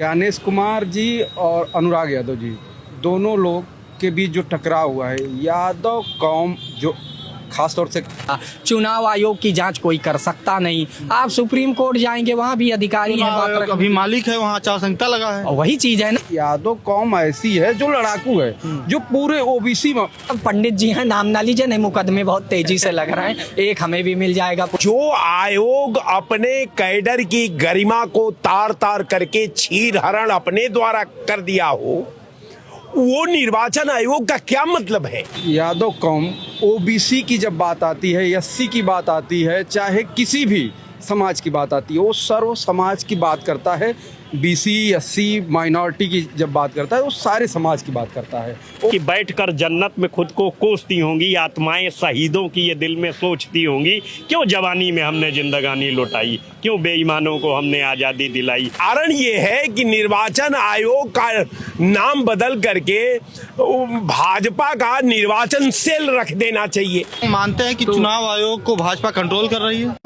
ज्ञानेश कुमार जी और अनुराग यादव जी दोनों लोग के बीच जो टकराव हुआ है, यादव कौम जो खास तौर से चुनाव आयोग की जांच कोई कर सकता नहीं। आप सुप्रीम कोर्ट जाएंगे, वहाँ भी अधिकारी हैं, अभी मालिक है, वहाँ आचार संहिता लगा है। और वही चीज है ना। यादव कौम ऐसी है जो लड़ाकू है, जो पूरे ओबीसी में। अब पंडित जी हैं, नाम ना लीजिए, नहीं मुकदमे बहुत तेजी से लग रहे हैं, एक हमें भी मिल जाएगा। जो आयोग अपने कैडर की गरिमा को तार तार करके चीर हरण अपने द्वारा कर दिया हो, वो निर्वाचन आयोग का क्या मतलब है? यादव कौम ओबीसी की जब बात आती है, एससी की बात आती है, चाहे किसी भी समाज की बात आती है, वो सर्व समाज की बात करता है। बीसी एससी माइनॉरिटी की जब बात करता है, वो सारे समाज की बात करता है। कि बैठकर जन्नत में खुद को कोसती होंगी आत्माएं शहीदों की, ये दिल में सोचती होंगी, क्यों जवानी में हमने जिंदगानी लुटाई, क्यों बेईमानों को हमने आज़ादी दिलाई। कारण ये है कि निर्वाचन आयोग का नाम बदल करके भाजपा का निर्वाचन सेल रख देना चाहिए। मानते हैं कि चुनाव आयोग को भाजपा कंट्रोल कर रही है।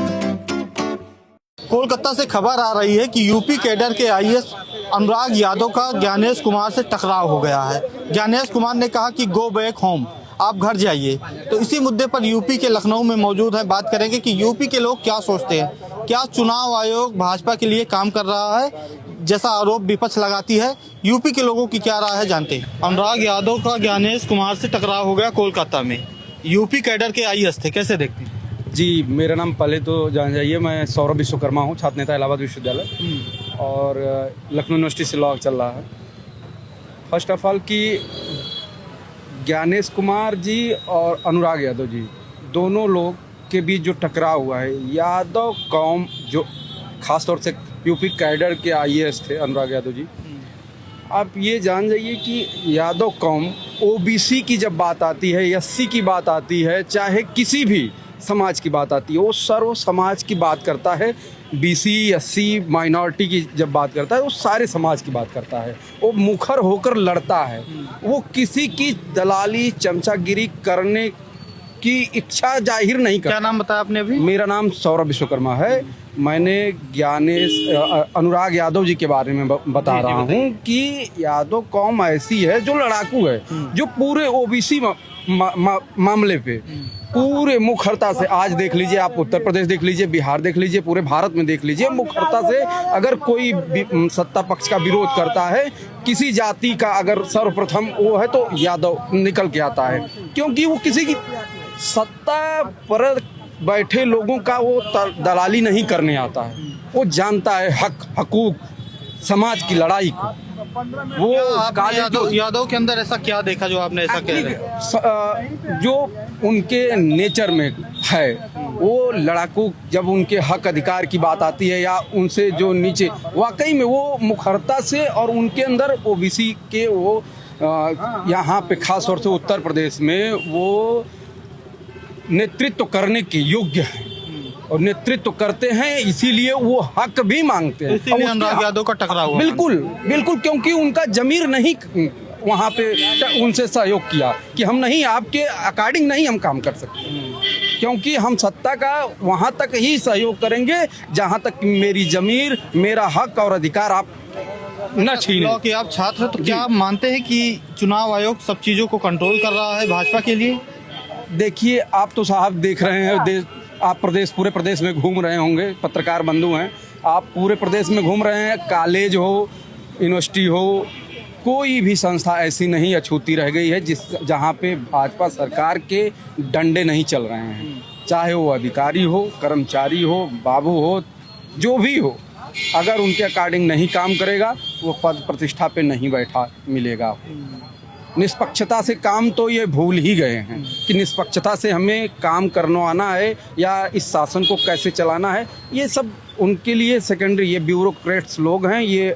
कोलकाता से खबर आ रही है कि यूपी कैडर के आईएएस अनुराग यादव का ज्ञानेश कुमार से टकराव हो गया है। ज्ञानेश कुमार ने कहा कि गो बैक होम, आप घर जाइए। तो इसी मुद्दे पर यूपी के लखनऊ में मौजूद है, बात करेंगे कि यूपी के लोग क्या सोचते हैं। क्या चुनाव आयोग भाजपा के लिए काम कर रहा है, जैसा आरोप विपक्ष लगाती है? यूपी के लोगों की क्या राय है, जानते हैं। अनुराग यादव का ज्ञानेश कुमार से टकराव हो गया कोलकाता में। यूपी कैडर के आईएएस थे, कैसे देखते हैं? जी, मेरा नाम पहले तो जान जाइए, मैं सौरभ विश्वकर्मा हूँ, छात्र नेता इलाहाबाद विश्वविद्यालय और लखनऊ यूनिवर्सिटी से लॉ चल रहा है। फर्स्ट ऑफ ऑल कि ज्ञानेश कुमार जी और अनुराग यादव जी दोनों लोग के बीच जो टकराव हुआ है, यादव कौम जो खास तौर से यूपी कैडर के आईएएस थे अनुराग यादव जी, आप ये जान जाइए कि यादव कौम ओबीसी की जब बात आती है, एससी की बात आती है, चाहे किसी भी समाज की बात आती है, वो सर्व समाज की बात करता है। बीसी एससी माइनॉरिटी की जब बात करता है, वो सारे समाज की बात करता है। वो मुखर होकर लड़ता है, वो किसी की दलाली चमचागिरी करने की इच्छा जाहिर नहीं करता। क्या नाम बताया आपने अभी? मेरा नाम सौरभ विश्वकर्मा है। मैंने ज्ञानेश अनुराग यादव जी के बारे में बता रहा हूँ कि यादव कौम ऐसी है जो लड़ाकू है, जो पूरे ओबीसी मामले पे पूरे मुखरता से, आज देख लीजिए, आप उत्तर प्रदेश देख लीजिए, बिहार देख लीजिए, पूरे भारत में देख लीजिए, मुखरता से अगर कोई सत्ता पक्ष का विरोध करता है, किसी जाति का अगर सर्वप्रथम वो है, तो यादव निकल के आता है। क्योंकि वो किसी की सत्ता पर बैठे लोगों का वो दलाली नहीं करने आता है, वो जानता है हक हकूक समाज की लड़ाई को। वो यादव के अंदर ऐसा क्या देखा जो आपने ऐसा कह रहे हैं? जो उनके नेचर में है, वो लड़ाकू, जब उनके हक अधिकार की बात आती है या उनसे जो नीचे, वाकई में वो मुखरता से, और उनके अंदर ओबीसी के वो यहाँ पे खास तौर से उत्तर प्रदेश में वो नेतृत्व करने के योग्य हैं और नेतृत्व करते हैं, इसीलिए वो हक भी मांगते हैं। इसीलिए अनुराग यादव का टकराव हुआ। बिल्कुल बिल्कुल, क्योंकि उनका जमीर नहीं वहाँ पे उनसे सहयोग किया कि हम नहीं, आपके अकॉर्डिंग नहीं हम काम कर सकते, क्योंकि हम सत्ता का वहाँ तक ही सहयोग करेंगे जहाँ तक मेरी जमीर, मेरा हक और अधिकार आप न छीने। कि आप छात्र, तो क्या आप मानते हैं कि चुनाव आयोग सब चीज़ों को कंट्रोल कर रहा है भाजपा के लिए? देखिए, आप तो साहब देख रहे हैं, आप पूरे प्रदेश में घूम रहे होंगे, पत्रकार बंधु हैं, आप पूरे प्रदेश में घूम रहे हैं। कॉलेज हो, यूनिवर्सिटी हो, कोई भी संस्था ऐसी नहीं अछूती रह गई है जहाँ पे भाजपा सरकार के डंडे नहीं चल रहे हैं। चाहे वो अधिकारी हो, कर्मचारी हो, बाबू हो, जो भी हो, अगर उनके अकॉर्डिंग नहीं काम करेगा, वो पद प्रतिष्ठा पे नहीं बैठा मिलेगा। निष्पक्षता से काम तो ये भूल ही गए हैं कि निष्पक्षता से हमें काम करना आना है या इस शासन को कैसे चलाना है, ये सब उनके लिए सेकेंडरी। ये ब्यूरोक्रेट्स लोग हैं, ये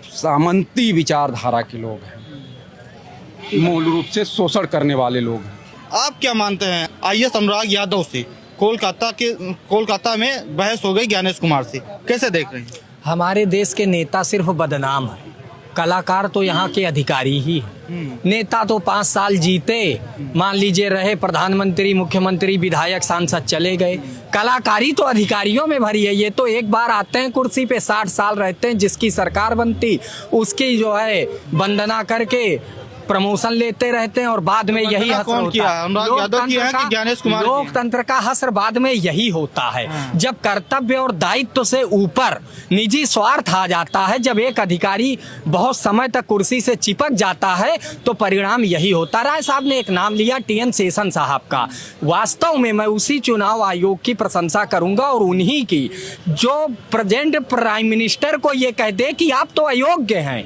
सामंती विचारधारा के लोग हैं, मूल रूप से शोषण करने वाले लोग हैं। आप क्या मानते हैं? आईएएस अनुराग यादव से कोलकाता में बहस हो गई ज्ञानेश कुमार से, कैसे देख रहे हैं? हमारे देश के नेता सिर्फ बदनाम है, कलाकार तो यहाँ के अधिकारी ही हैं। नेता तो 5 साल जीते, मान लीजिए रहे प्रधानमंत्री, मुख्यमंत्री, विधायक, सांसद चले गए। कलाकारी तो अधिकारियों में भरी है। ये तो एक बार आते हैं कुर्सी पे, 60 साल रहते हैं, जिसकी सरकार बनती उसकी जो है वंदना करके प्रमोशन लेते रहते हैं और बाद में यही हसर कौन किया है? अनुराग यादव किया है कि ज्ञानेश कुमार किया है? लोकतंत्र का हसर बाद में यही होता है जब कर्तव्य और दायित्व से ऊपर निजी स्वार्थ आ जाता है। जब एक अधिकारी बहुत समय तक कुर्सी से चिपक जाता है तो परिणाम यही होता है। राय साहब ने एक नाम लिया TN शेषन साहब का। वास्तव में मैं उसी चुनाव आयोग की प्रशंसा करूंगा और उन्हीं की जो प्रेजेंट प्राइम मिनिस्टर को ये कह दे कि आप तो अयोग्य हैं।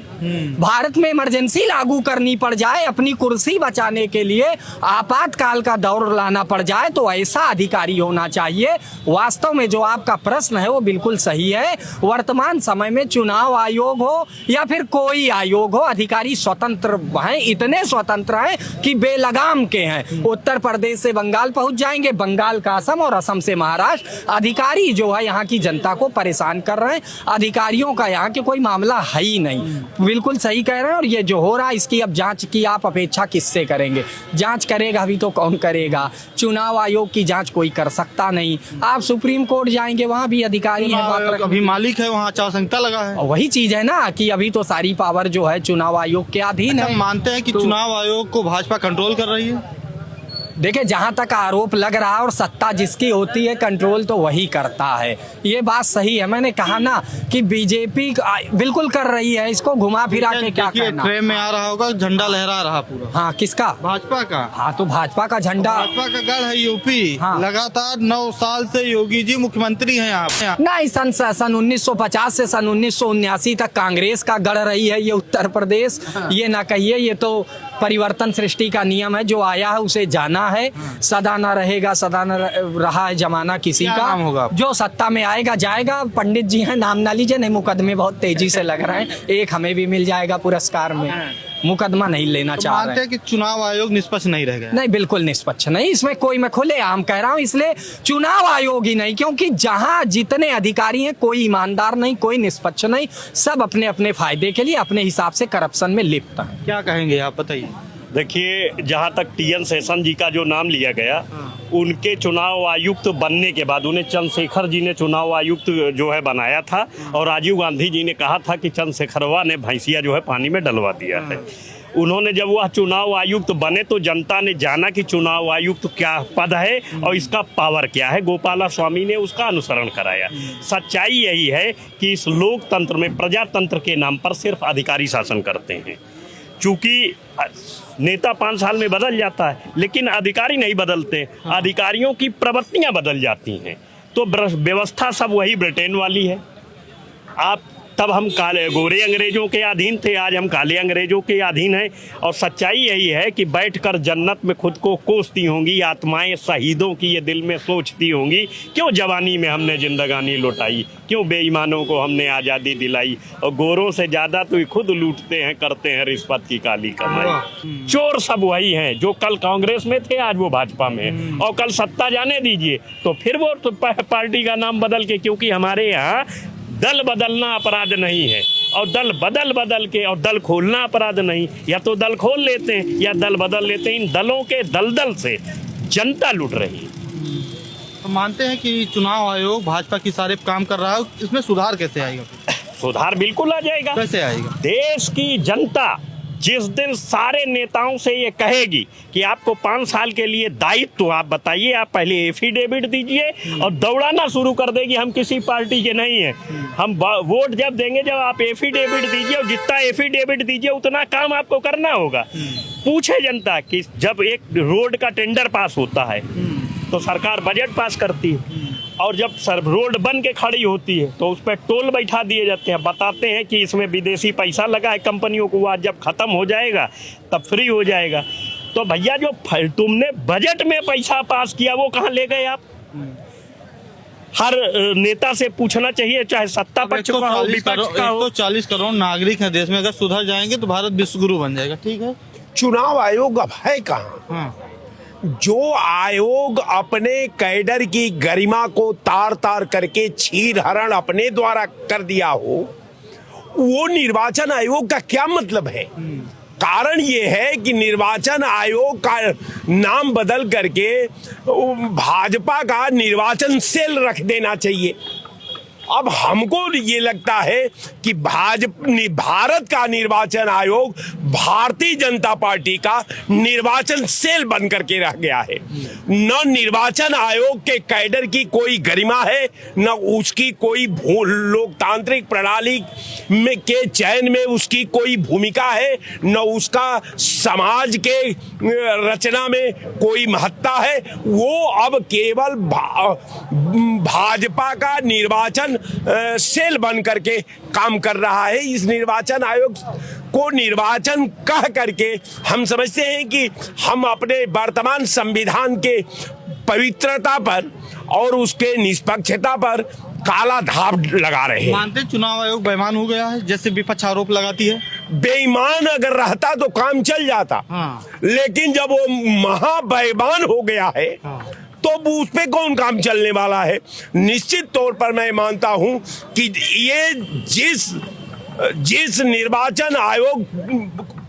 भारत में इमरजेंसी लागू करनी पड़ जाए, अपनी कुर्सी बचाने के लिए आपातकाल का दौर लाना पड़ जाए, तो ऐसा अधिकारी होना चाहिए। वास्तव में जो आपका प्रश्न है वो बिल्कुल सही है। वर्तमान समय में चुनाव आयोग हो या फिर कोई आयोग हो, अधिकारी स्वतंत्र हैं, इतने स्वतंत्र हैं कि बेलगाम के हैं। उत्तर प्रदेश से बंगाल पहुंच जाएंगे, बंगाल का असम और असम से महाराष्ट्र। अधिकारी जो है यहाँ की जनता को परेशान कर रहे हैं। अधिकारियों का यहाँ के कोई मामला है ही नहीं। बिल्कुल सही कह रहे हैं। और ये जो हो रहा है इसकी अब जांच की आप अपेक्षा किससे करेंगे? जांच करेगा अभी तो कौन करेगा? चुनाव आयोग की जांच कोई कर सकता नहीं। आप सुप्रीम कोर्ट जाएंगे, वहां भी अधिकारी हैं, अभी मालिक है, वहाँ आचार संहिता लगा है। वही चीज है ना कि अभी तो सारी पावर जो है चुनाव आयोग के अधीन है। हम मानते हैं कि चुनाव आयोग को भाजपा कंट्रोल कर रही है। देखिए, जहां तक आरोप लग रहा है और सत्ता जिसकी होती है कंट्रोल तो वही करता है। ये बात सही है। मैंने कहा ना कि बीजेपी बिल्कुल कर रही है, इसको घुमा फिरा के क्या करना। ट्रेन में आ रहा होगा, झंडा लहरा रहा पूरा। हाँ, किसका? भाजपा का। हाँ, तो भाजपा का झंडा, भाजपा का गढ़ है यूपी। हाँ। लगातार 9 साल से योगी जी मुख्यमंत्री हैं आप। नहीं, सन 1950 से सन 1979 तक कांग्रेस का गढ़ रही है ये उत्तर प्रदेश। ये ना कहिए, ये तो परिवर्तन सृष्टि का नियम है। जो आया है उसे जाना है। सदा ना रहेगा, सदा न रहा है जमाना किसी क्या का। नाम होगा? जो सत्ता में आएगा जाएगा। पंडित जी हैं, नाम ना लीजिए, नहीं मुकदमे बहुत तेजी से लग रहे हैं। एक हमें भी मिल जाएगा पुरस्कार में। मुकदमा नहीं लेना तो चाह रहे मानते हैं कि चुनाव आयोग निष्पक्ष नहीं रह गया। नहीं, बिल्कुल निष्पक्ष नहीं। इसमें कोई, मैं खुले आम कह रहा हूँ, इसलिए चुनाव आयोग ही नहीं, क्योंकि जहां जितने अधिकारी हैं कोई ईमानदार नहीं, कोई निष्पक्ष नहीं, सब अपने अपने फायदे के लिए अपने हिसाब से करप्शन में लिप्त हैं। क्या कहेंगे आप, बताइए। देखिए, जहाँ तक TN शेषन जी का जो नाम लिया गया, उनके चुनाव आयुक्त बनने के बाद उन्हें चंद्रशेखर जी ने चुनाव आयुक्त जो है बनाया था और राजीव गांधी जी ने कहा था कि चंद्रशेखरवा ने भैंसिया जो है पानी में डलवा दिया है। उन्होंने जब वह चुनाव आयुक्त बने तो जनता ने जाना कि चुनाव आयुक्त क्या पद है और इसका पावर क्या है। गोपाला स्वामी ने उसका अनुसरण कराया। सच्चाई यही है कि इस लोकतंत्र में, प्रजातंत्र के नाम पर सिर्फ अधिकारी शासन करते हैं। चूंकि नेता 5 साल में बदल जाता है लेकिन अधिकारी नहीं बदलते। अधिकारियों की प्रवृत्तियां बदल जाती हैं। तो व्यवस्था सब वही ब्रिटेन वाली है। आप तब हम काले गोरे अंग्रेजों के अधीन थे, आज हम काले अंग्रेजों के अधीन हैं। और सच्चाई यही है कि बैठकर जन्नत में खुद को कोसती होंगी आत्माएं शहीदों की, ये दिल में सोचती होंगी, क्यों जवानी में हमने जिंदगानी लुटाई, क्यों बेईमानों को हमने आज़ादी दिलाई। और गोरों से ज़्यादा तो खुद लूटते हैं, करते हैं रिश्वत की काली कमाई। चोर सब वही हैं जो कल कांग्रेस में थे, आज वो भाजपा में है। और कल सत्ता जाने दीजिए तो फिर वो तो पार्टी का नाम बदल के, क्योंकि हमारे यहाँ दल बदलना अपराध नहीं है और दल बदल के और दल खोलना अपराध नहीं। या तो दल खोल लेते हैं या दल बदल लेते हैं। इन दलों के दलदल से जनता लूट रही है। तो मानते हैं कि चुनाव आयोग भाजपा की सारे काम कर रहा है, इसमें सुधार कैसे आएगा? सुधार बिल्कुल आ जाएगा। कैसे आएगा? देश की जनता जिस दिन सारे नेताओं से ये कहेगी कि आपको 5 साल के लिए दायित्व, आप बताइए, आप पहले एफिडेविट दीजिए, और दौड़ाना शुरू कर देगी हम किसी पार्टी के नहीं हैं। हम वोट जब देंगे जब आप एफिडेविट दीजिए, और जितना एफिडेविट दीजिए उतना काम आपको करना होगा। पूछे जनता कि जब एक रोड का टेंडर पास होता है तो सरकार बजट पास करती है, और जब रोड बन के खड़ी होती है तो उस पर टोल बैठा दिए जाते हैं। बताते हैं कि इसमें विदेशी पैसा लगा है कंपनियों को, आज जब खत्म हो जाएगा तब फ्री हो जाएगा। तो भैया जो तुमने बजट में पैसा पास किया वो कहाँ ले गए आप? हर नेता से पूछना चाहिए, चाहे सत्ता पक्ष का हो, विपक्ष का हो। 140 करोड़ नागरिक हैं देश में, अगर सुधर जाएंगे तो भारत विश्व गुरु बन जाएगा। ठीक है, चुनाव आयोग अब है कहाँ? हाँ। जो आयोग अपने कैडर की गरिमा को तार तार करके छीर हरण अपने द्वारा कर दिया हो, वो निर्वाचन आयोग का क्या मतलब है? कारण ये है कि निर्वाचन आयोग का नाम बदल करके भाजपा का निर्वाचन सेल रख देना चाहिए। अब हमको ये लगता है कि भारत का निर्वाचन आयोग भारतीय जनता पार्टी का निर्वाचन सेल बन करके रह गया है। न निर्वाचन आयोग के कैडर की कोई गरिमा है, न उसकी कोई लोकतांत्रिक प्रणाली में के चयन में उसकी कोई भूमिका है, न उसका समाज के रचना में कोई महत्ता है। वो अब केवल भाजपा का निर्वाचन सेल बन करके काम कर रहा है। इस निर्वाचन आयोग को निर्वाचन कह करके हम समझते हैं कि हम अपने वर्तमान संविधान के पवित्रता पर और उसके निष्पक्षता पर काला धाब लगा रहे हैं। मानते चुनाव आयोग बेईमान हो गया है, जैसे विपक्ष आरोप लगाती है? बेईमान अगर रहता तो काम चल जाता। लेकिन जब वो महाबेईमान हो गया है तो उस पे कौन काम चलने वाला है? निश्चित तौर पर मैं मानता हूं कि ये जिस निर्वाचन आयोग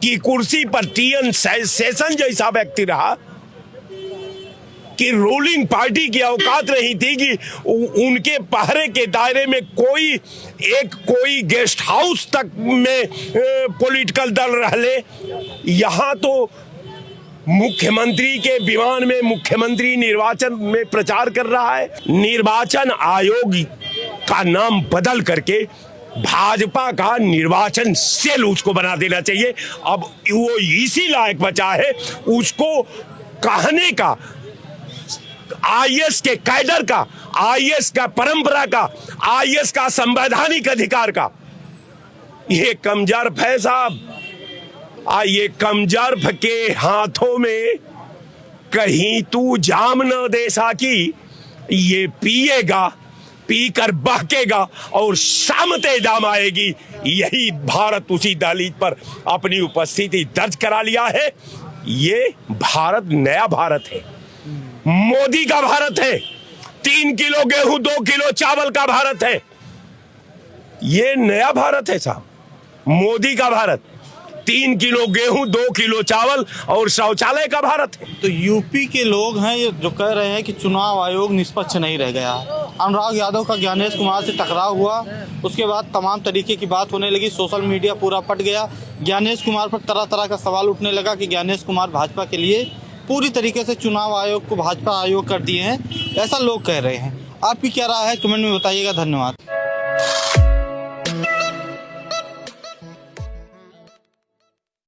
की कुर्सी पर टीएन शेषन जैसा व्यक्ति रहा कि रूलिंग पार्टी की औकात नहीं थी कि उनके पहरे के दायरे में कोई गेस्ट हाउस तक में पॉलिटिकल दल रह ले। यहाँ तो मुख्यमंत्री के विमान में मुख्यमंत्री निर्वाचन में प्रचार कर रहा है। निर्वाचन आयोग का नाम बदल करके भाजपा का निर्वाचन सेल उसको बना देना चाहिए। अब वो इसी लायक बचा है उसको कहने का, आईएएस के कैडर का, आईएएस का परंपरा का, आईएएस का संवैधानिक अधिकार का। ये कमजोर है साहब। ये कमजोर के हाथों में कहीं तू जाम न दे साकी। ये पिएगा, पीकर बहकेगा और शामते जाम आएगी। यही भारत उसी दहलीज पर अपनी उपस्थिति दर्ज करा लिया है। ये भारत नया भारत है, मोदी का भारत है। 3 किलो गेहूं 2 किलो चावल का भारत है। ये नया भारत है साहब, मोदी का भारत। 3 किलो गेहूं 2 किलो चावल और शौचालय का भारत है। तो यूपी के लोग हैं ये जो कह रहे हैं कि चुनाव आयोग निष्पक्ष नहीं रह गया। अनुराग यादव का ज्ञानेश कुमार से टकराव हुआ, उसके बाद तमाम तरीके की बात होने लगी, सोशल मीडिया पूरा पट गया। ज्ञानेश कुमार पर तरह तरह का सवाल उठने लगा कि ज्ञानेश कुमार भाजपा के लिए पूरी तरीके से चुनाव आयोग को भाजपा आयोग कर दिए हैं, ऐसा लोग कह रहे हैं। आपकी क्या राय है? कमेंट में बताइएगा। धन्यवाद।